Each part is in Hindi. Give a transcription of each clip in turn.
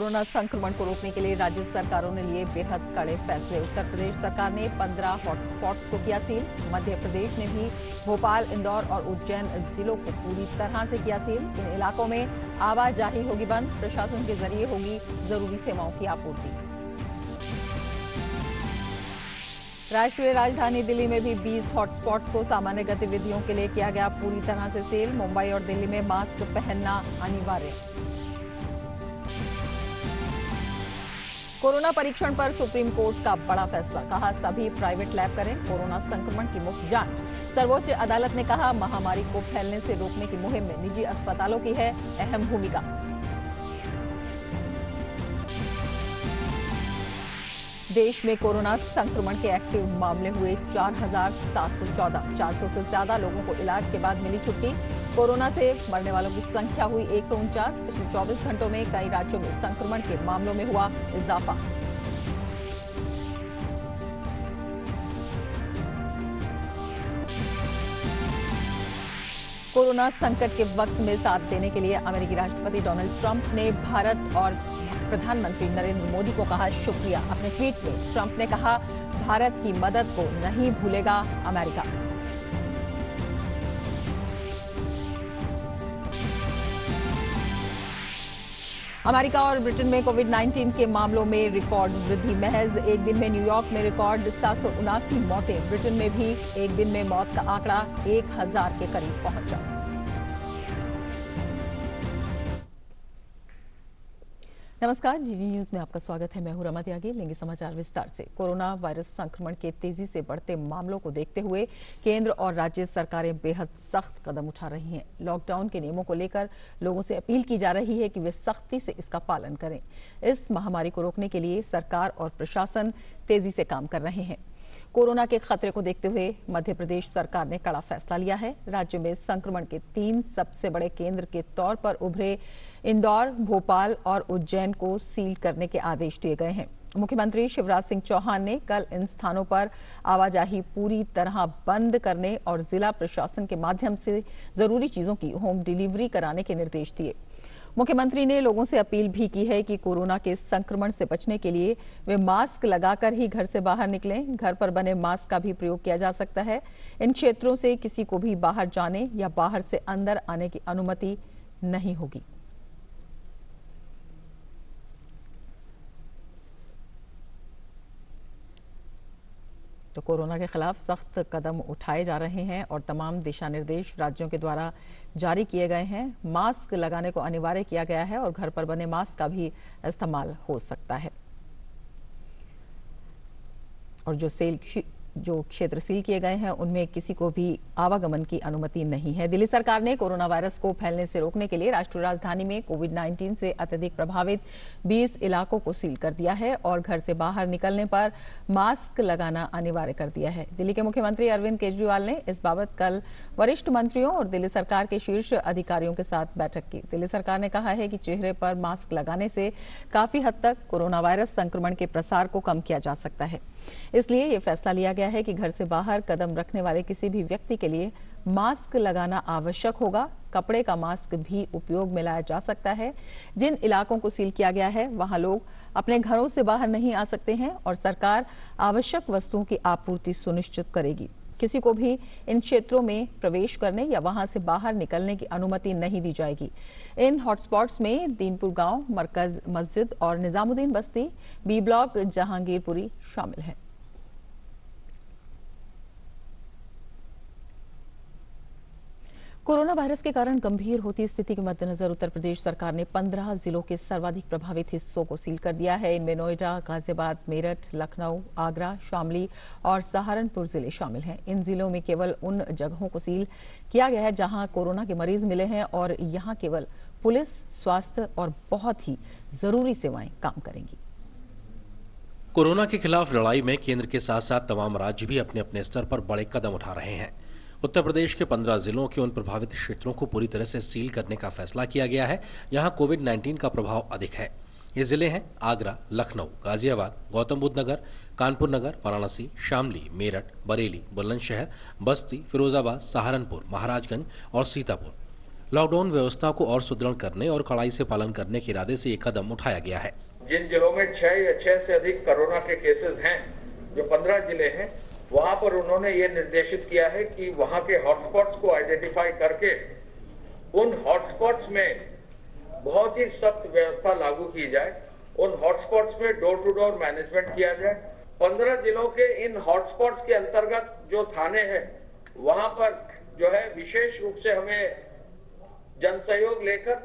कोरोना संक्रमण को रोकने के लिए राज्य सरकारों ने लिए बेहद कड़े फैसले। उत्तर प्रदेश सरकार ने 15 हॉटस्पॉट्स को किया सील। मध्य प्रदेश ने भी भोपाल, इंदौर और उज्जैन जिलों को पूरी तरह से किया सील। इन इलाकों में आवाजाही होगी बंद। प्रशासन के जरिए होगी जरूरी सेवाओं की आपूर्ति। राष्ट्रीय राजधानी दिल्ली में भी 20 हॉटस्पॉट्स को सामान्य गतिविधियों के लिए किया गया पूरी तरह से सील। मुंबई और दिल्ली में मास्क पहनना अनिवार्य। कोरोना परीक्षण पर सुप्रीम कोर्ट का बड़ा फैसला। कहा, सभी प्राइवेट लैब करें कोरोना संक्रमण की मुफ्त जांच। सर्वोच्च अदालत ने कहा, महामारी को फैलने से रोकने की मुहिम में निजी अस्पतालों की है अहम भूमिका। देश में कोरोना संक्रमण के एक्टिव मामले हुए 4,714। 400 से ज्यादा लोगों को इलाज के बाद मिली छुट्टी। कोरोना से मरने वालों की संख्या हुई 149। पिछले 24 घंटों में कई राज्यों में संक्रमण के मामलों में हुआ इजाफा। कोरोना संकट के वक्त में साथ देने के लिए अमेरिकी राष्ट्रपति डोनाल्ड ट्रंप ने भारत और प्रधानमंत्री नरेंद्र मोदी को कहा शुक्रिया। अपने ट्वीट में ट्रंप ने कहा, भारत की मदद को नहीं भूलेगा अमेरिका। अमेरिका और ब्रिटेन में कोविड-19 के मामलों में रिकॉर्ड वृद्धि। महज एक दिन में न्यूयॉर्क में रिकॉर्ड 779 मौतें। ब्रिटेन में भी एक दिन में मौत का आंकड़ा 1000 के करीब पहुंचा। नमस्कार, जीडी न्यूज में आपका स्वागत है। मैं हूं रमा त्यागी। लेंगे समाचार विस्तार से। कोरोना वायरस संक्रमण के तेजी से बढ़ते मामलों को देखते हुए केंद्र और राज्य सरकारें बेहद सख्त कदम उठा रही हैं। लॉकडाउन के नियमों को लेकर लोगों से अपील की जा रही है कि वे सख्ती से इसका पालन करें। इस महामारी को रोकने के लिए सरकार और प्रशासन तेजी से काम कर रहे हैं। कोरोना के खतरे को देखते हुए मध्य प्रदेश सरकार ने कड़ा फैसला लिया है। राज्य में संक्रमण के 3 सबसे बड़े केंद्र के तौर पर उभरे इंदौर, भोपाल और उज्जैन को सील करने के आदेश दिए गए हैं। मुख्यमंत्री शिवराज सिंह चौहान ने कल इन स्थानों पर आवाजाही पूरी तरह बंद करने और जिला प्रशासन के माध्यम से जरूरी चीजों की होम डिलीवरी कराने के निर्देश दिए। मुख्यमंत्री ने लोगों से अपील भी की है कि कोरोना के संक्रमण से बचने के लिए वे मास्क लगाकर ही घर से बाहर निकलें। घर पर बने मास्क का भी प्रयोग किया जा सकता है। इन क्षेत्रों से किसी को भी बाहर जाने या बाहर से अंदर आने की अनुमति नहीं होगी। तो कोरोना के खिलाफ सख्त कदम उठाए जा रहे हैं और तमाम दिशा निर्देश राज्यों के द्वारा जारी किए गए हैं। मास्क लगाने को अनिवार्य किया गया है और घर पर बने मास्क का भी इस्तेमाल हो सकता है। और जो क्षेत्र सील किए गए हैं उनमें किसी को भी आवागमन की अनुमति नहीं है। दिल्ली सरकार ने कोरोना वायरस को फैलने से रोकने के लिए राष्ट्रीय राजधानी में कोविड-19 से अत्यधिक प्रभावित 20 इलाकों को सील कर दिया है और घर से बाहर निकलने पर मास्क लगाना अनिवार्य कर दिया है। दिल्ली के मुख्यमंत्री अरविंद केजरीवाल ने इस बाबत कल वरिष्ठ मंत्रियों और दिल्ली सरकार के शीर्ष अधिकारियों के साथ बैठक की। दिल्ली सरकार ने कहा है कि चेहरे पर मास्क लगाने से काफी हद तक कोरोना वायरस संक्रमण के प्रसार को कम किया जा सकता है। इसलिए ये फैसला लिया गया है कि घर से बाहर कदम रखने वाले किसी भी व्यक्ति के लिए मास्क लगाना आवश्यक होगा। कपड़े का मास्क भी उपयोग में लाया जा सकता है। जिन इलाकों को सील किया गया है वहां लोग अपने घरों से बाहर नहीं आ सकते हैं और सरकार आवश्यक वस्तुओं की आपूर्ति सुनिश्चित करेगी। किसी को भी इन क्षेत्रों में प्रवेश करने या वहां से बाहर निकलने की अनुमति नहीं दी जाएगी। इन हॉटस्पॉट्स में दीनपुर गांव, मरकज मस्जिद और निजामुद्दीन बस्ती, बी ब्लॉक, जहांगीरपुरी शामिल हैं। कोरोना वायरस के कारण गंभीर होती स्थिति के मद्देनजर उत्तर प्रदेश सरकार ने 15 जिलों के सर्वाधिक प्रभावित हिस्सों को सील कर दिया है। इनमें नोएडा, गाजियाबाद, मेरठ, लखनऊ, आगरा, शामली और सहारनपुर जिले शामिल हैं। इन जिलों में केवल उन जगहों को सील किया गया है जहां कोरोना के मरीज मिले हैं और यहां केवल पुलिस, स्वास्थ्य और बहुत ही जरूरी सेवाएं काम करेंगी। कोरोना के खिलाफ लड़ाई में केंद्र के साथ साथ तमाम राज्य भी अपने अपने स्तर पर बड़े कदम उठा रहे हैं। उत्तर प्रदेश के 15 जिलों के उन प्रभावित क्षेत्रों को पूरी तरह से सील करने का फैसला किया गया है जहां कोविड-19 का प्रभाव अधिक है। ये जिले हैं आगरा, लखनऊ, गाजियाबाद, गौतम बुद्ध नगर, कानपुर नगर, वाराणसी, शामली, मेरठ, बरेली, बुलंदशहर, बस्ती, फिरोजाबाद, सहारनपुर, महाराजगंज और सीतापुर। लॉकडाउन व्यवस्था को और सुदृढ़ करने और कड़ाई से पालन करने के इरादे से ये कदम उठाया गया है। जिन जिलों में 6 या 6 से अधिक कोरोना के केसेस हैं, जो 15 जिले हैं, वहां पर उन्होंने ये निर्देशित किया है कि वहां के हॉटस्पॉट्स को आइडेंटिफाई करके उन हॉटस्पॉट्स में बहुत ही सख्त व्यवस्था लागू की जाए। उन हॉटस्पॉट्स में डोर टू डोर मैनेजमेंट किया जाए। 15 जिलों के इन हॉटस्पॉट्स के अंतर्गत जो थाने हैं, वहां पर जो है विशेष रूप से हमें जन सहयोग लेकर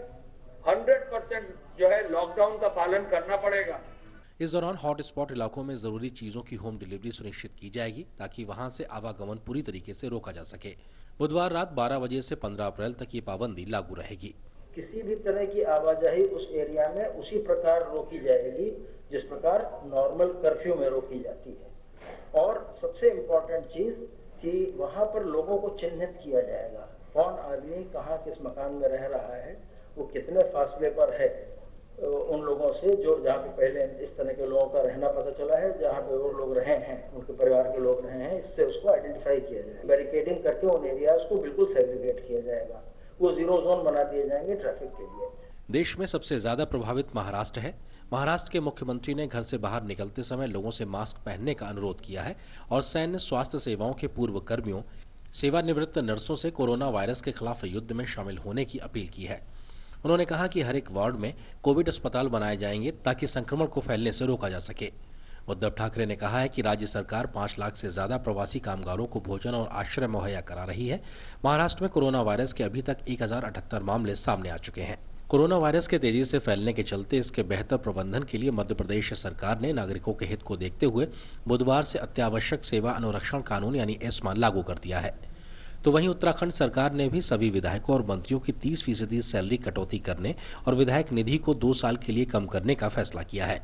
100% जो है लॉकडाउन का पालन करना पड़ेगा। इस दौरान हॉटस्पॉट इलाकों में जरूरी चीजों की होम डिलीवरी सुनिश्चित की जाएगी ताकि वहां से आवागमन पूरी तरीके से रोका जा सके। बुधवार रात 12 बजे से 15 अप्रैल तक ये पाबंदी लागू रहेगी। किसी भी तरह की आवाजाही उस एरिया में उसी प्रकार रोकी जाएगी जिस प्रकार नॉर्मल कर्फ्यू में रोकी जाती है। और सबसे इम्पोर्टेंट चीज कि वहां पर लोगों को चिन्हित किया जाएगा, कौन आदमी कहाँ किस मकान में रह रहा है, वो कितने फासले पर है उन लोगों से जो जहाँ पे पहले इस तरह के लोगों का रहना पता चला है, जहाँ पे वो लोग रहे हैं, उनके परिवार के लोग रहे हैं, इससे उसको आइडेंटिफाई किया जाएगा। बैरिकेडिंग करके उन एरियाज को बिल्कुल सेग्रीगेट किया जाएगा, वो 0 जोन बना दिए जाएंगे ट्रैफिक के लिए। देश में सबसे ज्यादा प्रभावित महाराष्ट्र है। महाराष्ट्र के मुख्यमंत्री ने घर से बाहर निकलते समय लोगों से मास्क पहनने का अनुरोध किया है और सैन्य स्वास्थ्य सेवाओं के पूर्व कर्मियों, सेवानिवृत्त नर्सों से कोरोना वायरस के खिलाफ युद्ध में शामिल होने की अपील की है। उन्होंने कहा कि हर एक वार्ड में कोविड अस्पताल बनाए जाएंगे ताकि संक्रमण को फैलने से रोका जा सके। उद्धव ठाकरे ने कहा है कि राज्य सरकार 5 लाख से ज्यादा प्रवासी कामगारों को भोजन और आश्रय मुहैया करा रही है। महाराष्ट्र में कोरोना वायरस के अभी तक 1078 मामले सामने आ चुके हैं। कोरोना वायरस के तेजी से फैलने के चलते इसके बेहतर प्रबंधन के लिए मध्य प्रदेश सरकार ने नागरिकों के हित को देखते हुए बुधवार से अत्यावश्यक सेवा अनुरक्षण कानून यानी एस्मा लागू कर दिया है। तो वहीं उत्तराखंड सरकार ने भी सभी विधायकों और मंत्रियों की 30% सैलरी कटौती करने और विधायक निधि को 2 साल के लिए कम करने का फैसला किया है।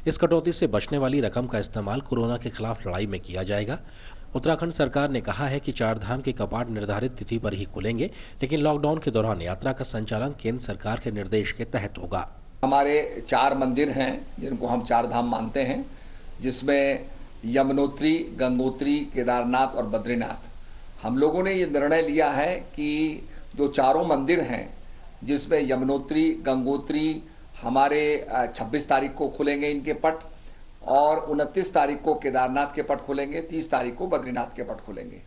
इस कटौती से बचने वाली रकम का इस्तेमाल कोरोना के खिलाफ लड़ाई में किया जाएगा। उत्तराखंड सरकार ने कहा है कि 4 धाम के कपाट निर्धारित तिथि पर ही खुलेंगे, लेकिन लॉकडाउन के दौरान यात्रा का संचालन केंद्र सरकार के निर्देश के तहत होगा। हमारे 4 मंदिर हैं जिनको हम 4 धाम मानते हैं, जिसमें यमुनोत्री, गंगोत्री, केदारनाथ और बद्रीनाथ। हम लोगों ने ये निर्णय लिया है कि जो चारों मंदिर हैं, जिसमें यमुनोत्री, गंगोत्री हमारे 26 तारीख को खुलेंगे इनके पट, और 29 तारीख को केदारनाथ के पट खुलेंगे, 30 तारीख को बद्रीनाथ के पट खुलेंगे।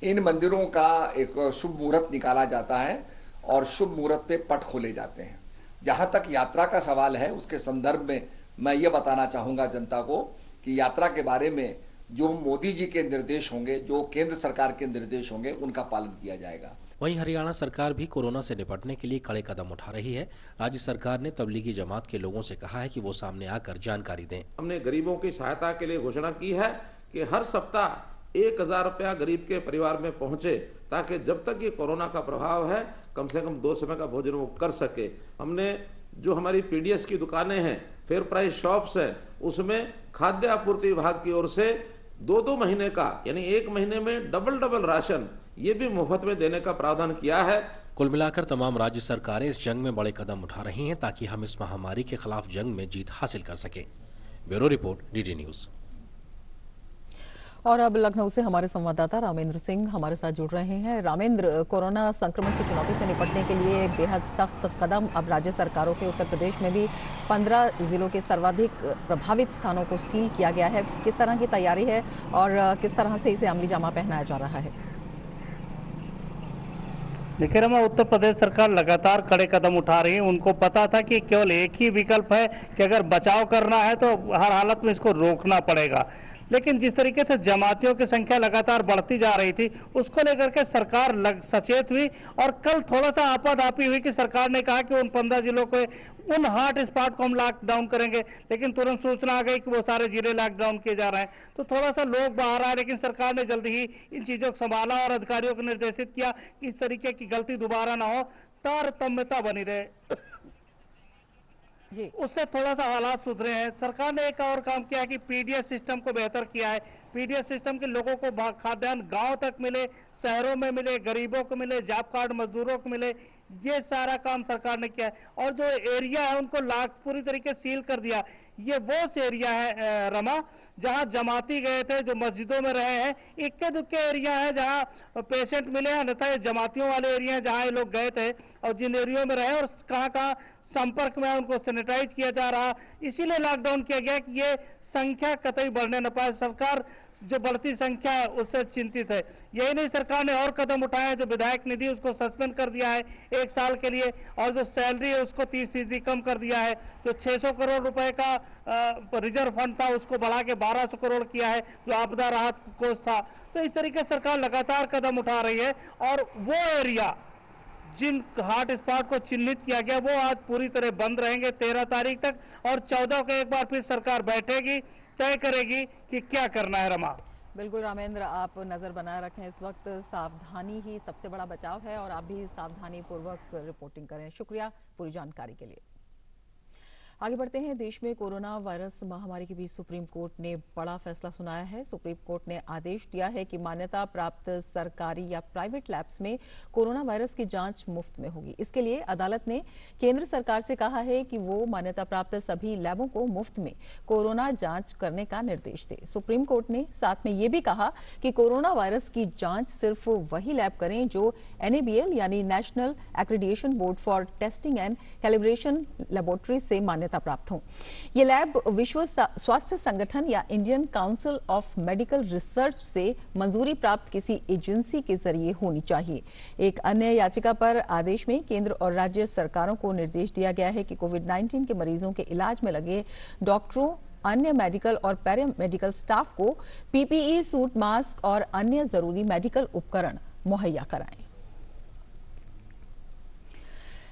इन मंदिरों का एक शुभ मुहूर्त निकाला जाता है और शुभ मुहूर्त पे पट खोले जाते हैं। जहाँ तक यात्रा का सवाल है, उसके संदर्भ में मैं ये बताना चाहूँगा जनता को कि यात्रा के बारे में जो मोदी जी के निर्देश होंगे, जो केंद्र सरकार के निर्देश होंगे, उनका पालन किया जाएगा। वहीं हरियाणा सरकार भी कोरोना से निपटने के लिए कड़े कदम उठा रही है। राज्य सरकार ने तबलीगी जमात के लोगों से कहा है कि वो सामने आकर जानकारी दें। हमने गरीबों की सहायता के लिए घोषणा की है कि हर सप्ताह 1000 रुपया गरीब के परिवार में पहुंचे, ताकि जब तक ये कोरोना का प्रभाव है कम से कम 2 समय का भोजन वो कर सके। हमने जो हमारी पीडीएस की दुकानें हैं, फेयर प्राइस शॉप्स हैं, उसमें खाद्य आपूर्ति विभाग की ओर से 2-2 महीने का यानी 1 महीने में डबल राशन ये भी मुफ्त में देने का प्रावधान किया है। कुल मिलाकर तमाम राज्य सरकारें इस जंग में बड़े कदम उठा रही हैं ताकि हम इस महामारी के खिलाफ जंग में जीत हासिल कर सकें। Bureau report, DD news. और अब लखनऊ से हमारे संवाददाता रामेंद्र सिंह हमारे साथ जुड़ रहे हैं। रामेंद्र, कोरोना संक्रमण की चुनौती से निपटने के लिए बेहद सख्त कदम अब राज्य सरकारों के उत्तर प्रदेश में भी 15 जिलों के सर्वाधिक प्रभावित स्थानों को सील किया गया है। किस तरह की तैयारी है और किस तरह से इसे अमली जामा पहनाया जा रहा है? देखिए रमा, उत्तर प्रदेश सरकार लगातार कड़े कदम उठा रही है। उनको पता था कि केवल एक ही विकल्प है कि अगर बचाव करना है तो हर हालत में इसको रोकना पड़ेगा। लेकिन जिस तरीके से जमातियों की संख्या लगातार बढ़ती जा रही थी, उसको लेकर के सरकार सचेत हुई और कल थोड़ा सा आपाधापी हुई कि सरकार ने कहा कि उन 15 जिलों को, उन हॉट स्पॉट को हम लॉकडाउन करेंगे, लेकिन तुरंत सूचना आ गई कि वो सारे जिले लॉकडाउन किए जा रहे हैं। तो थोड़ा सा लोग बाहर आए, लेकिन सरकार ने जल्दी ही इन चीज़ों को संभाला और अधिकारियों को निर्देशित किया कि इस तरीके की गलती दोबारा ना हो, तारतम्यता बनी रहे। जी, उससे थोड़ा सा हालात सुधरे हैं। सरकार ने एक और काम किया है कि पीडीएस सिस्टम को बेहतर किया है। पीडीएस सिस्टम के लोगों को खाद्यान्न गांव तक मिले, शहरों में मिले, गरीबों को मिले, जॉब कार्ड मजदूरों को मिले, ये सारा काम सरकार ने किया है। और जो एरिया है उनको पूरी तरीके से सील कर दिया। ये वो एरिया है रमा, जहां जमाती गए थे, जो मस्जिदों में रहे हैं। इक्के दुक्के एरिया है जहां पेशेंट मिले हैं, अन्यथा ये जमातियों वाले एरिया है जहां ये लोग गए थे और जिन एरियो में रहे और कहां कहां संपर्क में उनको सैनिटाइज किया जा रहा। इसीलिए लॉकडाउन किया गया कि ये संख्या कतई बढ़ने न पाए। सरकार जो बढ़ती संख्या है उससे चिंतित है। यही नहीं, सरकार ने और कदम उठाए। जो विधायक निधि उसको सस्पेंड कर दिया है 1 साल के लिए, और जो सैलरी है उसको 30% कम कर दिया है। जो 600 करोड़ रुपए का रिजर्व फंड था उसको बढ़ा के 1200 करोड़ किया है, जो आपदा राहत कोष था। तो इस तरीके से सरकार लगातार कदम उठा रही है। और वो एरिया जिन हॉट स्पॉट को चिन्हित किया गया वो आज पूरी तरह बंद रहेंगे 13 तारीख तक, और 14 को एक बार फिर सरकार बैठेगी, तय करेगी कि क्या करना है। रमा, बिल्कुल रामेंद्र, आप नजर बनाए रखें। इस वक्त सावधानी ही सबसे बड़ा बचाव है और आप भी सावधानी पूर्वक रिपोर्टिंग करें। शुक्रिया पूरी जानकारी के लिए। आगे बढ़ते हैं। देश में कोरोना वायरस महामारी के बीच सुप्रीम कोर्ट ने बड़ा फैसला सुनाया है। सुप्रीम कोर्ट ने आदेश दिया है कि मान्यता प्राप्त सरकारी या प्राइवेट लैब्स में कोरोना वायरस की जांच मुफ्त में होगी। इसके लिए अदालत ने केंद्र सरकार से कहा है कि वो मान्यता प्राप्त सभी लैबों को मुफ्त में कोरोना जांच करने का निर्देश दे। सुप्रीम कोर्ट ने साथ में ये भी कहा कि कोरोना वायरस की जांच सिर्फ वही लैब करें जो NABL यानी national accreditation board for testing and calibration laboratory से मान्यता प्राप्त हो। ये लैब विश्व स्वास्थ्य संगठन या Indian council of medical research से मंजूरी प्राप्त किसी एजेंसी के जरिए होनी चाहिए। एक अन्य याचिका पर आदेश में केंद्र और राज्य सरकारों को निर्देश दिया गया है कि कोविड-19 के मरीजों के इलाज में लगे डॉक्टरों, अन्य मेडिकल और पैरामेडिकल स्टाफ को PPE सूट, मास्क और अन्य जरूरी मेडिकल उपकरण मुहैया कराएं।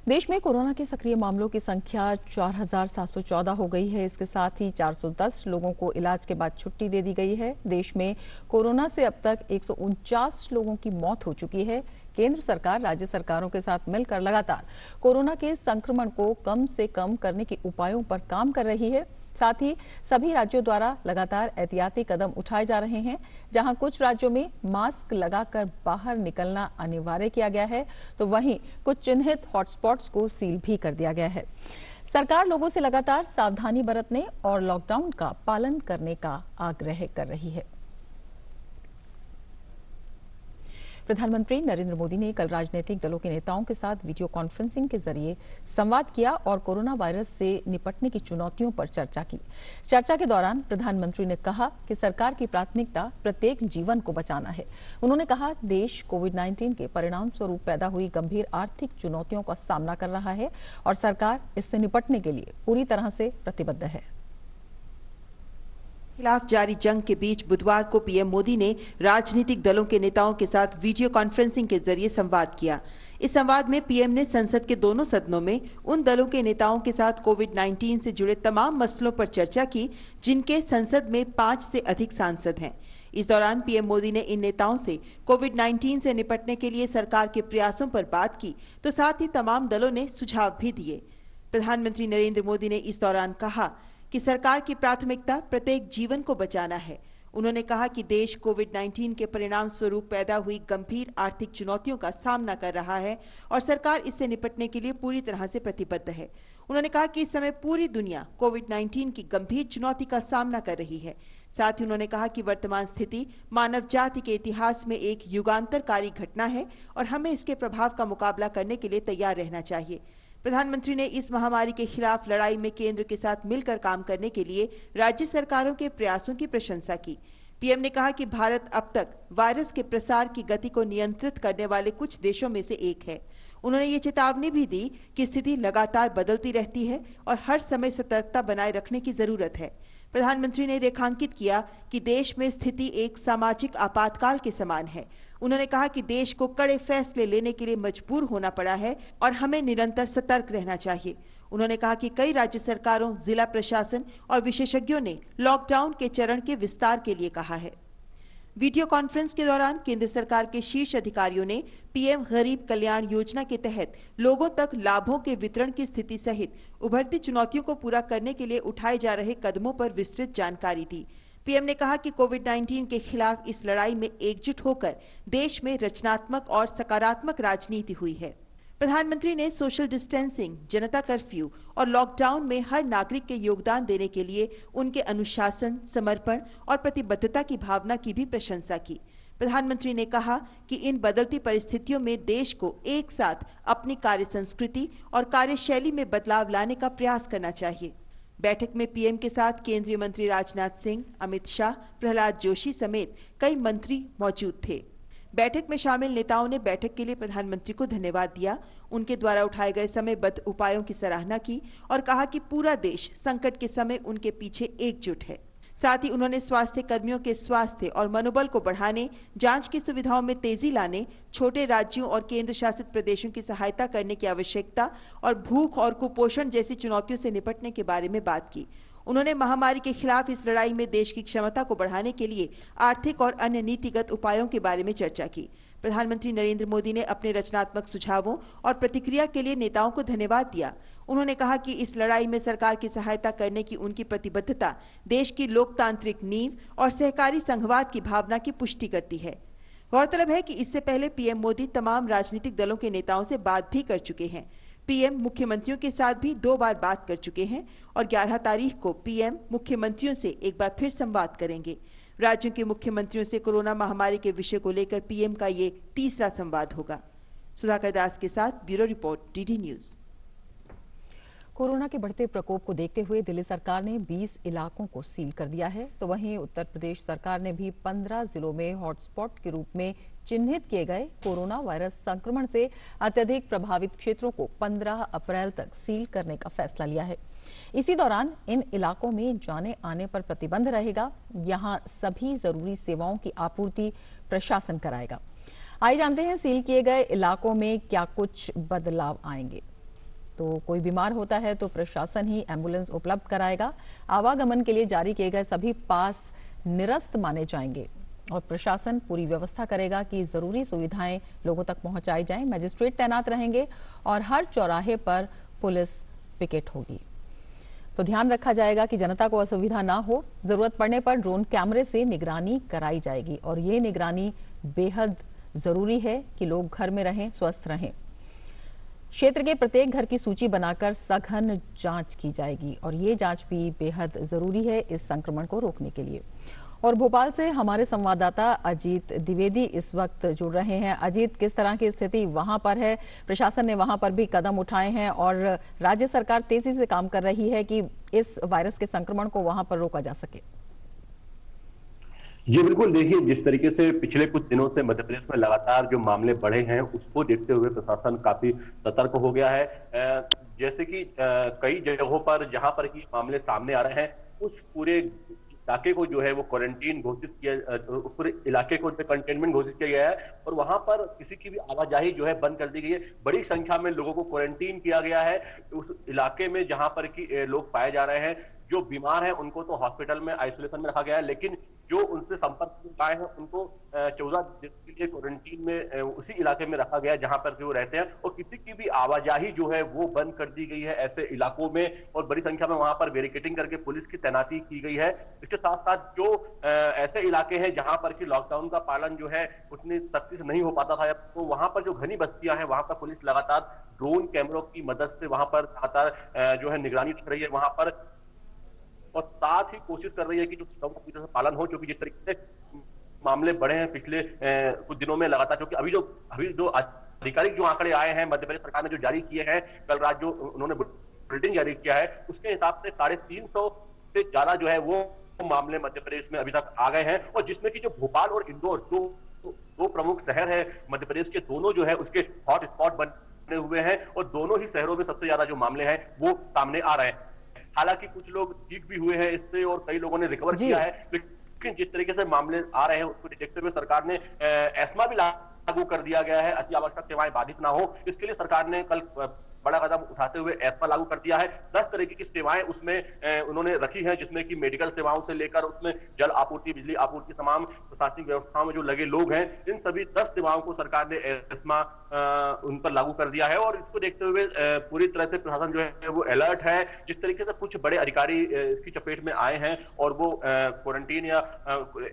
देश में कोरोना के सक्रिय मामलों की संख्या 4714 हो गई है। इसके साथ ही 410 लोगों को इलाज के बाद छुट्टी दे दी गई है। देश में कोरोना से अब तक 149 लोगों की मौत हो चुकी है। केंद्र सरकार राज्य सरकारों के साथ मिलकर लगातार कोरोना के संक्रमण को कम से कम करने के उपायों पर काम कर रही है। साथ ही सभी राज्यों द्वारा लगातार एहतियाती कदम उठाए जा रहे हैं। जहां कुछ राज्यों में मास्क लगाकर बाहर निकलना अनिवार्य किया गया है, तो वहीं कुछ चिन्हित हॉटस्पॉट्स को सील भी कर दिया गया है। सरकार लोगों से लगातार सावधानी बरतने और लॉकडाउन का पालन करने का आग्रह कर रही है। प्रधानमंत्री नरेंद्र मोदी ने कल राजनीतिक दलों के नेताओं के साथ वीडियो कॉन्फ्रेंसिंग के जरिए संवाद किया और कोरोना वायरस से निपटने की चुनौतियों पर चर्चा की। चर्चा के दौरान प्रधानमंत्री ने कहा कि सरकार की प्राथमिकता प्रत्येक जीवन को बचाना है। उन्होंने कहा, देश कोविड-19 के परिणाम स्वरूप पैदा हुई गंभीर आर्थिक चुनौतियों का सामना कर रहा है और सरकार इससे निपटने के लिए पूरी तरह से प्रतिबद्ध है। खिलाफ जारी जंग के बीच बुधवार को पीएम मोदी ने राजनीतिक दलों के नेताओं के साथ वीडियो कॉन्फ्रेंसिंग के जरिए संवाद किया। इस संवाद में पीएम ने संसद के दोनों सदनों में उन दलों के नेताओं के साथ कोविड-19 से जुड़े तमाम मसलों पर चर्चा की जिनके संसद में 5 से अधिक सांसद हैं। इस दौरान पीएम मोदी ने इन नेताओं से कोविड-19 से निपटने के लिए सरकार के प्रयासों पर बात की, तो साथ ही तमाम दलों ने सुझाव भी दिए। प्रधानमंत्री नरेंद्र मोदी ने इस दौरान कहा कि सरकार की प्राथमिकता प्रत्येक जीवन को बचाना है। उन्होंने कहा कि देश कोविड-19 के परिणाम स्वरूप पैदा हुई गंभीर आर्थिक चुनौतियों का सामना कर रहा है और सरकार इससे निपटने के लिए पूरी तरह से प्रतिबद्ध है। उन्होंने कहा कि इस समय पूरी दुनिया कोविड-19 की गंभीर चुनौती का सामना कर रही है। साथ ही उन्होंने कहा कि वर्तमान स्थिति मानव जाति के इतिहास में एक युगांतरकारी घटना है और हमें इसके प्रभाव का मुकाबला करने के लिए तैयार रहना चाहिए। प्रधानमंत्री ने इस महामारी के खिलाफ लड़ाई में केंद्र के साथ मिलकर काम करने के लिए राज्य सरकारों के प्रयासों की प्रशंसा की। पीएम ने कहा कि भारत अब तक वायरस के प्रसार की गति को नियंत्रित करने वाले कुछ देशों में से एक है। उन्होंने ये चेतावनी भी दी कि स्थिति लगातार बदलती रहती है और हर समय सतर्कता बनाए रखने की जरूरत है। प्रधानमंत्री ने रेखांकित किया कि देश में स्थिति एक सामाजिक आपातकाल के समान है। उन्होंने कहा कि देश को कड़े फैसले लेने के लिए मजबूर होना पड़ा है और हमें निरंतर सतर्क रहना चाहिए। उन्होंने कहा कि कई राज्य सरकारों, जिला प्रशासन और विशेषज्ञों ने लॉकडाउन के चरण के विस्तार के लिए कहा है। वीडियो कॉन्फ्रेंस के दौरान केंद्र सरकार के शीर्ष अधिकारियों ने पीएम गरीब कल्याण योजना के तहत लोगों तक लाभों के वितरण की स्थिति सहित उभरती चुनौतियों को पूरा करने के लिए उठाए जा रहे कदमों पर विस्तृत जानकारी दी। पीएम ने कहा कि कोविड-19 के खिलाफ इस लड़ाई में एकजुट होकर देश में रचनात्मक और सकारात्मक राजनीति हुई है। प्रधानमंत्री ने सोशल डिस्टेंसिंग, जनता कर्फ्यू और लॉकडाउन में हर नागरिक के योगदान देने के लिए उनके अनुशासन, समर्पण और प्रतिबद्धता की भावना की भी प्रशंसा की। प्रधानमंत्री ने कहा कि इन बदलती परिस्थितियों में देश को एक साथ अपनी कार्य संस्कृति और कार्यशैली में बदलाव लाने का प्रयास करना चाहिए। बैठक में पीएम के साथ केंद्रीय मंत्री राजनाथ सिंह, अमित शाह, प्रहलाद जोशी समेत कई मंत्री मौजूद थे। बैठक में शामिल नेताओं ने बैठक के लिए प्रधानमंत्री को धन्यवाद दिया, उनके द्वारा उठाए गए समयबद्ध उपायों की सराहना की और कहा कि पूरा देश संकट के समय उनके पीछे एकजुट है। साथ ही उन्होंने स्वास्थ्य कर्मियों के स्वास्थ्य और मनोबल को बढ़ाने, जांच की सुविधाओं में तेजी लाने, छोटे राज्यों और केंद्र शासित प्रदेशों की सहायता करने की आवश्यकता और भूख और कुपोषण जैसी चुनौतियों से निपटने के बारे में बात की। उन्होंने महामारी के खिलाफ इस लड़ाई में देश की क्षमता को बढ़ाने के लिए आर्थिक और अन्य नीतिगत उपायों के बारे में चर्चा की। प्रधानमंत्री नरेंद्र मोदी ने अपने रचनात्मक सुझावों और प्रतिक्रिया के लिए नेताओं को धन्यवाद दिया। उन्होंने कहा कि इस लड़ाई में सरकार की सहायता करने की उनकी प्रतिबद्धता देश की लोकतांत्रिक नींव और सहकारी संघवाद की भावना की पुष्टि करती है। गौरतलब है कि इससे पहले पीएम मोदी तमाम राजनीतिक दलों के नेताओं से बात भी कर चुके हैं। पीएम मुख्यमंत्रियों के साथ भी 2 बार बात कर चुके हैं और 11 तारीख को पीएम मुख्यमंत्रियों से एक बार फिर संवाद करेंगे। राज्यों के मुख्यमंत्रियों से कोरोना महामारी के विषय को लेकर पीएम का ये तीसरा संवाद होगा। सुधाकर दास के साथ bureau report, DD news. Corona के बढ़ते प्रकोप को देखते हुए दिल्ली सरकार ने 20 इलाकों को सील कर दिया है, तो वहीं उत्तर प्रदेश सरकार ने भी 15 जिलों में हॉटस्पॉट के रूप में चिन्हित किए गए कोरोना वायरस संक्रमण से अत्यधिक प्रभावित क्षेत्रों को 15 अप्रैल तक सील करने का फैसला लिया है। इसी दौरान इन इलाकों में जाने आने पर प्रतिबंध रहेगा। यहां सभी जरूरी सेवाओं की आपूर्ति प्रशासन कराएगा। आइए जानते हैं सील किए गए इलाकों में क्या कुछ बदलाव आएंगे। तो कोई बीमार होता है तो प्रशासन ही एम्बुलेंस उपलब्ध कराएगा। आवागमन के लिए जारी किए गए सभी पास निरस्त माने जाएंगे और प्रशासन पूरी व्यवस्था करेगा कि जरूरी सुविधाएं लोगों तक पहुंचाई जाएं। मजिस्ट्रेट तैनात रहेंगे और हर चौराहे पर पुलिस पिकेट होगी। तो ध्यान रखा जाएगा कि जनता को असुविधा ना हो। जरूरत पड़ने पर ड्रोन कैमरे से निगरानी कराई जाएगी और ये निगरानी बेहद जरूरी है कि लोग घर में रहें, स्वस्थ रहें। क्षेत्र के प्रत्येक घर की सूची बनाकर सघन जांच की जाएगी और ये जांच भी बेहद जरूरी है इस संक्रमण को रोकने के लिए। और भोपाल से हमारे संवाददाता अजीत द्विवेदी इस वक्त जुड़ रहे हैं। अजीत, किस तरह की स्थिति वहां पर है? प्रशासन ने वहां पर भी कदम उठाए हैं और राज्य सरकार तेजी से काम कर रही है कि इस वायरस के संक्रमण को वहां पर रोका जा सके। जी बिल्कुल, देखिए जिस तरीके से पिछले कुछ दिनों से मध्य प्रदेश में लगातार जो मामले बढ़े हैं उसको देखते हुए प्रशासन काफी सतर्क हो गया है। जैसे कि कई जगहों पर जहां पर की मामले सामने आ रहे हैं उस पूरे इलाके को जो है वो क्वारंटीन घोषित किया, उस पूरे इलाके को कंटेनमेंट घोषित किया गया है और वहां पर किसी की भी आवाजाही जो है बंद कर दी गई है। बड़ी संख्या में लोगों को क्वारंटीन किया गया है उस इलाके में जहां पर की लोग पाए जा रहे हैं। जो बीमार हैं उनको तो हॉस्पिटल में आइसोलेशन में रखा गया है, लेकिन जो उनसे संपर्क में आए हैं उनको 14 दिन के लिए क्वारंटीन में उसी इलाके में रखा गया है जहां पर वो रहते हैं और किसी की भी आवाजाही जो है वो बंद कर दी गई है ऐसे इलाकों में और बड़ी संख्या में वहां पर बैरिकेडिंग करके पुलिस की तैनाती की गई है। इसके साथ साथ जो ऐसे इलाके हैं जहां पर की लॉकडाउन का पालन जो है उतनी सख्ती से नहीं हो पाता था, तो वहां पर जो घनी बस्तियां हैं वहां पर पुलिस लगातार ड्रोन कैमरों की मदद से वहां पर लगातार जो है निगरानी रख रही है वहां पर और साथ ही कोशिश कर रही है कि जो पालन हो, क्योंकि जिस तरीके से मामले बढ़े हैं पिछले कुछ दिनों में लगातार, क्योंकि अभी जो आधिकारिक जो आंकड़े आए हैं मध्य प्रदेश सरकार ने जो जारी किए हैं, कल रात जो उन्होंने बुलेटिन जारी किया है उसके हिसाब से 350 से ज्यादा जो है वो मामले मध्य प्रदेश में अभी तक आ गए हैं और जिसमें कि जो भोपाल और इंदौर दो प्रमुख शहर है मध्य प्रदेश के, दोनों जो है उसके हॉट स्पॉट बने हुए हैं और दोनों ही शहरों में सबसे ज्यादा जो मामले हैं वो सामने आ रहे हैं। हालांकि कुछ लोग ठीक भी हुए हैं इससे और कई लोगों ने रिकवर किया है, लेकिन जिस तरीके से मामले आ रहे हैं उसको देखते हुए सरकार ने एस्मा भी लागू कर दिया गया है। अति आवश्यक सेवाएं बाधित ना हो, इसके लिए सरकार ने कल बड़ा कदम उठाते हुए एस्मा लागू कर दिया है। 10 तरीके की सेवाएं उसमें उन्होंने रखी हैं, जिसमें कि मेडिकल सेवाओं से लेकर उसमें जल आपूर्ति, बिजली आपूर्ति, तमाम प्रशासनिक व्यवस्थाओं में जो लगे लोग हैं, इन सभी 10 सेवाओं को सरकार ने एस्मा उन पर लागू कर दिया है और इसको देखते हुए पूरी तरह से प्रशासन जो है वो अलर्ट है। जिस तरीके से कुछ बड़े अधिकारी इसकी चपेट में आए हैं और वो क्वारंटीन या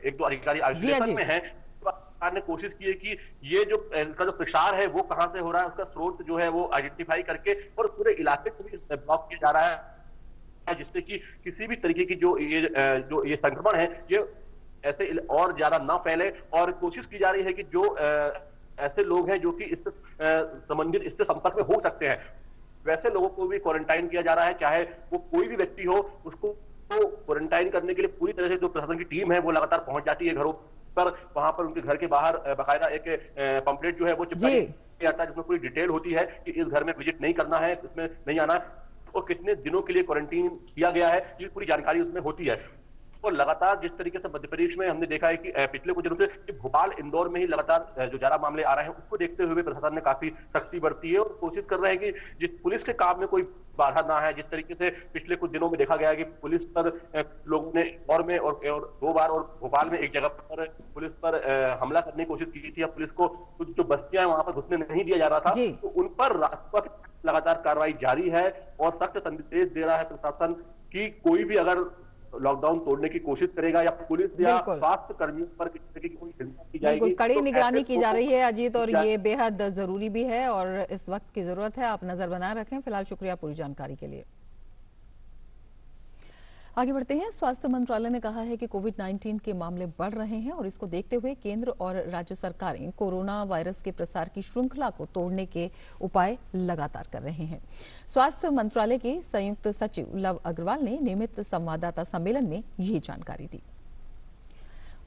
1-2 अधिकारी आइसोलेशन में हैं, सरकार ने कोशिश की है कि ये जो इसका जो प्रसार है वो कहां से हो रहा है, उसका स्रोत जो है वो आइडेंटिफाई करके और पूरे इलाके को भी ब्लॉक किया जा रहा है, जिससे कि किसी भी तरीके की जो ये संक्रमण है ये ऐसे और ज्यादा ना फैले। और कोशिश की जा रही है कि जो ऐसे लोग हैं जो कि इससे संबंधित इससे संपर्क में हो सकते हैं, वैसे लोगों को भी क्वारंटाइन किया जा रहा है, चाहे वो कोई भी व्यक्ति हो, उसको क्वारंटाइन करने के लिए पूरी तरह से जो प्रशासन की टीम है वो लगातार पहुंच जाती है घरों पर। वहां पर उनके घर के बाहर बाकायदा एक पंपलेट जो है वो चिपकाया जाता है, जिसमें पूरी डिटेल होती है कि इस घर में विजिट नहीं करना है, इसमें नहीं आना है और कितने दिनों के लिए क्वारंटीन किया गया है, ये पूरी जानकारी उसमें होती है। और लगातार जिस तरीके से मध्य प्रदेश में हमने देखा है कि पिछले कुछ दिनों से भोपाल इंदौर में ही लगातार जो ज्यादा मामले आ रहे हैं, उसको देखते हुए प्रशासन ने काफी सख्ती बरती है और कोशिश कर रहे हैं कि जिस पुलिस के काम में कोई बाधा ना है। जिस तरीके से पिछले कुछ दिनों में देखा गया है कि पुलिस पर लोगों ने इंदौर में और 2 बार और भोपाल में एक जगह पर पुलिस पर हमला करने की कोशिश की थी। अब पुलिस को कुछ जो बस्तियां वहां पर घुसने नहीं दिया जा रहा था, तो उन पर लगातार कार्रवाई जारी है और सख्त संदेश दे रहा है प्रशासन कि कोई भी अगर लॉकडाउन तोड़ने की कोशिश करेगा या पुलिस या स्वास्थ्य कर्मियों पर किसी तरह की कोई हिंसा की जाएगी, बिल्कुल कड़ी तो निगरानी की जा रही है अजीत, और ये बेहद जरूरी भी है और इस वक्त की जरूरत है। आप नजर बनाए रखें। फिलहाल शुक्रिया पूरी जानकारी के लिए। आगे बढ़ते हैं। स्वास्थ्य मंत्रालय ने कहा है कि कोविड-19 के मामले बढ़ रहे हैं और इसको देखते हुए केंद्र और राज्य सरकारें कोरोना वायरस के प्रसार की श्रृंखला को तोड़ने के उपाय लगातार कर रहे हैं। स्वास्थ्य मंत्रालय के संयुक्त सचिव लव अग्रवाल ने नियमित संवाददाता सम्मेलन में ये जानकारी दी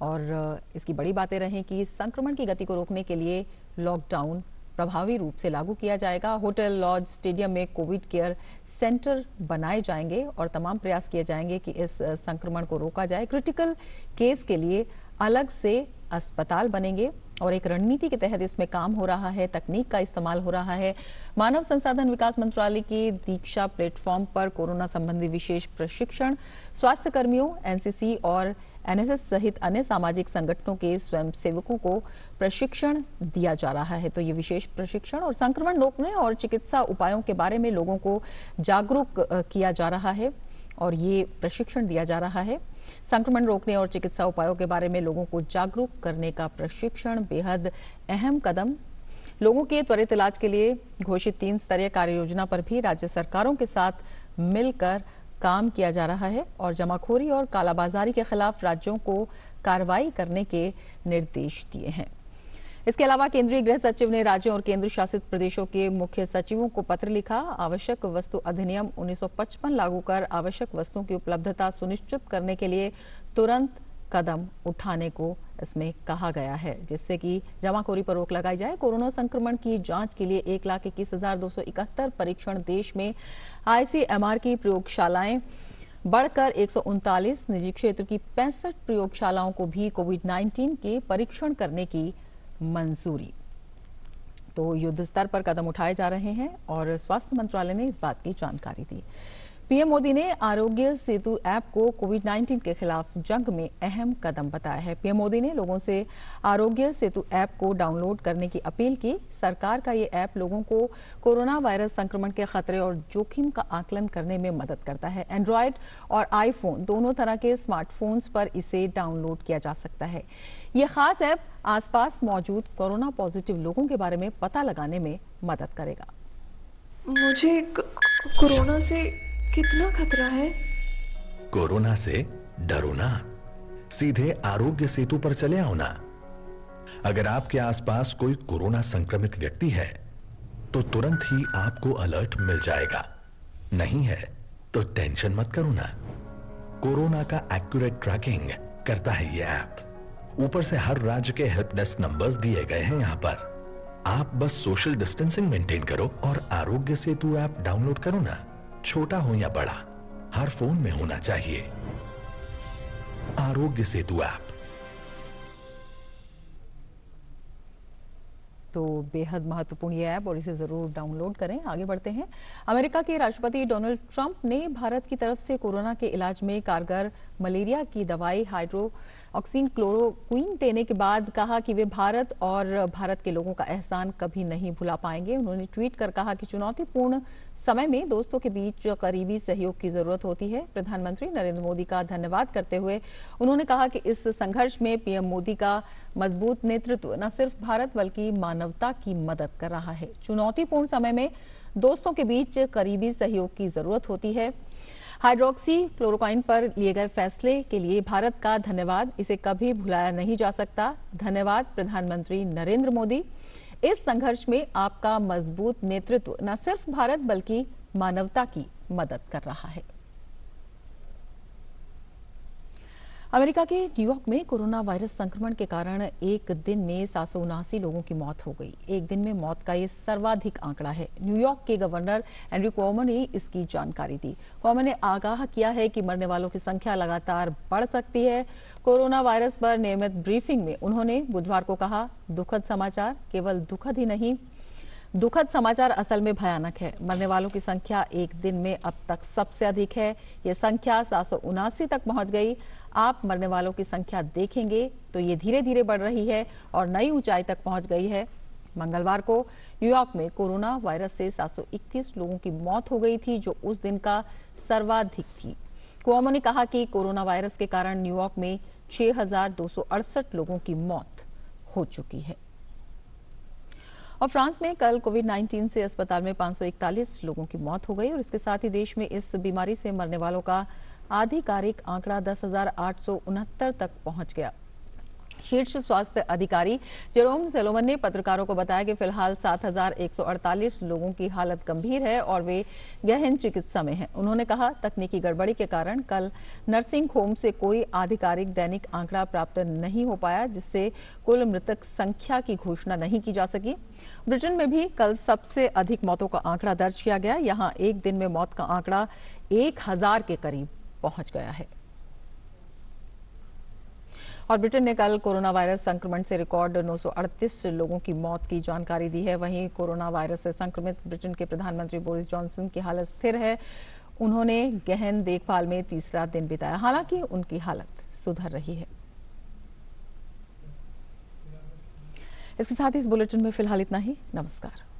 और इसकी बड़ी बातें रही कि संक्रमण की गति को रोकने के लिए लॉकडाउन प्रभावी रूप से लागू किया जाएगा। होटल, लॉज, स्टेडियम में कोविड केयर सेंटर बनाए जाएंगे और तमाम प्रयास किए जाएंगे कि इस संक्रमण को रोका जाए। क्रिटिकल केस के लिए अलग से अस्पताल बनेंगे और एक रणनीति के तहत इसमें काम हो रहा है। तकनीक का इस्तेमाल हो रहा है। मानव संसाधन विकास मंत्रालय की दीक्षा प्लेटफॉर्म पर कोरोना संबंधी विशेष प्रशिक्षण स्वास्थ्य कर्मियों, एनसीसी और एनएसएस सहित अन्य सामाजिक संगठनों के स्वयंसेवकों को प्रशिक्षण दिया जा रहा है। तो ये विशेष प्रशिक्षण और संक्रमण रोकने और चिकित्सा उपायों के बारे में लोगों को जागरूक किया जा रहा है और ये प्रशिक्षण दिया जा रहा है। संक्रमण रोकने और चिकित्सा उपायों के बारे में लोगों को जागरूक करने का प्रशिक्षण बेहद अहम कदम। लोगों के त्वरित इलाज के लिए घोषित 3 स्तरीय कार्य योजना पर भी राज्य सरकारों के साथ मिलकर काम किया जा रहा है और जमाखोरी और कालाबाजारी के खिलाफ राज्यों को कार्रवाई करने के निर्देश दिए हैं। इसके अलावा केंद्रीय गृह सचिव ने राज्यों और केंद्र शासित प्रदेशों के मुख्य सचिवों को पत्र लिखा। आवश्यक वस्तु अधिनियम 1955 लागू कर आवश्यक वस्तुओं की उपलब्धता सुनिश्चित करने के लिए तुरंत कदम उठाने को इसमें कहा गया है, जिससे कि जमाखोरी पर रोक लगाई जाए। कोरोना संक्रमण की जांच के लिए 1,21,271 परीक्षण देश में आईसीएमआर की प्रयोगशालाएं बढ़कर 139, निजी क्षेत्र की 65 प्रयोगशालाओं को भी कोविड-19 के परीक्षण करने की मंजूरी। तो युद्ध स्तर पर कदम उठाए जा रहे हैं और स्वास्थ्य मंत्रालय ने इस बात की जानकारी दी। पीएम मोदी ने आरोग्य सेतु ऐप को कोविड-19 के खिलाफ जंग में अहम कदम बताया है। पीएम मोदी ने लोगों से आरोग्य सेतु ऐप को डाउनलोड करने की अपील की। सरकार का ये ऐप लोगों को कोरोना वायरस संक्रमण के खतरे और जोखिम का आकलन करने में मदद करता है। एंड्रॉयड और आईफोन दोनों तरह के स्मार्टफोन्स पर इसे डाउनलोड किया जा सकता है। ये खास ऐप आसपास मौजूद कोरोना पॉजिटिव लोगों के बारे में पता लगाने में मदद करेगा। मुझे कोरोना से कितना खतरा है? कोरोना से डरो ना, सीधे आरोग्य सेतु पर चले आओ ना। अगर आपके आसपास कोई कोरोना संक्रमित व्यक्ति है तो तुरंत ही आपको अलर्ट मिल जाएगा। नहीं है तो टेंशन मत करो ना। कोरोना का एक्यूरेट ट्रैकिंग करता है ये ऐप। ऊपर से हर राज्य के हेल्प डेस्क नंबर्स दिए गए हैं यहां पर। आप बस सोशल डिस्टेंसिंग मेंटेन करो और आरोग्य सेतु ऐप डाउनलोड करो ना। छोटा हो या बड़ा, हर फोन में होना चाहिए आरोग्य सेतु ऐप। तो बेहद महत्वपूर्ण ये ऐप और इसे जरूर डाउनलोड करें। आगे बढ़ते हैं। अमेरिका के राष्ट्रपति डोनाल्ड ट्रंप ने भारत की तरफ से कोरोना के इलाज में कारगर मलेरिया की दवाई हाइड्रोक्सी क्लोरोक्विन देने के बाद कहा कि वे भारत और भारत के लोगों का एहसान कभी नहीं भुला पाएंगे। उन्होंने ट्वीट कर कहा कि चुनौतीपूर्ण समय में दोस्तों के बीच करीबी सहयोग की जरूरत होती है। प्रधानमंत्री नरेंद्र मोदी का धन्यवाद करते हुए उन्होंने कहा कि इस संघर्ष में पीएम मोदी का मजबूत नेतृत्व न सिर्फ भारत बल्कि मानवता की मदद कर रहा है। चुनौतीपूर्ण समय में दोस्तों के बीच करीबी सहयोग की जरूरत होती है। हाइड्रोक्सी क्लोरोक्वाइन पर लिए गए फैसले के लिए भारत का धन्यवाद, इसे कभी भुलाया नहीं जा सकता। धन्यवाद प्रधानमंत्री नरेंद्र मोदी। इस संघर्ष में आपका मजबूत नेतृत्व न सिर्फ भारत बल्कि मानवता की मदद कर रहा है। अमेरिका के न्यूयॉर्क में कोरोना वायरस संक्रमण के कारण एक दिन में 779 लोगों की मौत हो गई। एक दिन में मौत का ये सर्वाधिक आंकड़ा है। न्यूयॉर्क के गवर्नर एंड्रू क्वोमो ने इसकी जानकारी दी। क्वोमो ने आगाह किया है कि मरने वालों की संख्या लगातार बढ़ सकती है। कोरोना वायरस पर नियमित ब्रीफिंग में उन्होंने बुधवार को कहा, दुखद समाचार, केवल दुखद ही नहीं, दुखद समाचार असल में भयानक है। मरने वालों की संख्या एक दिन में अब तक सबसे अधिक है। यह संख्या 779 तक पहुंच गई। आप मरने वालों की संख्या देखेंगे तो ये धीरे धीरे बढ़ रही है और नई ऊंचाई तक पहुंच गई है। मंगलवार को न्यूयॉर्क में कोरोना वायरस से 731 लोगों की मौत हो गई थी, जो उस दिन का सर्वाधिक थी। क्वोमो ने कहा कि कोरोना वायरस के कारण न्यूयॉर्क में 6,268 लोगों की मौत हो चुकी है। और फ्रांस में कल कोविड-19 से अस्पताल में 541 लोगों की मौत हो गई और इसके साथ ही देश में इस बीमारी से मरने वालों का आधिकारिक आंकड़ा 10,869 तक पहुंच गया। शीर्ष स्वास्थ्य अधिकारी जेरोम सेलोमन ने पत्रकारों को बताया कि फिलहाल 7,148 लोगों की हालत गंभीर है और वे गहन चिकित्सा में हैं। उन्होंने कहा, तकनीकी गड़बड़ी के कारण कल नर्सिंग होम से कोई आधिकारिक दैनिक आंकड़ा प्राप्त नहीं हो पाया, जिससे कुल मृतक संख्या की घोषणा नहीं की जा सकी। ब्रिटेन में भी कल सबसे अधिक मौतों का आंकड़ा दर्ज किया गया। यहाँ एक दिन में मौत का आंकड़ा 1,000 के करीब पहुंच गया है। और ब्रिटेन ने कल कोरोना वायरस संक्रमण से रिकॉर्ड 938 लोगों की मौत की जानकारी दी है। वहीं कोरोना वायरस से संक्रमित ब्रिटेन के प्रधानमंत्री बोरिस जॉनसन की हालत स्थिर है। उन्होंने गहन देखभाल में तीसरा दिन बिताया, हालांकि उनकी हालत सुधर रही है। इसके साथ ही इस बुलेटिन में फिलहाल इतना ही। नमस्कार।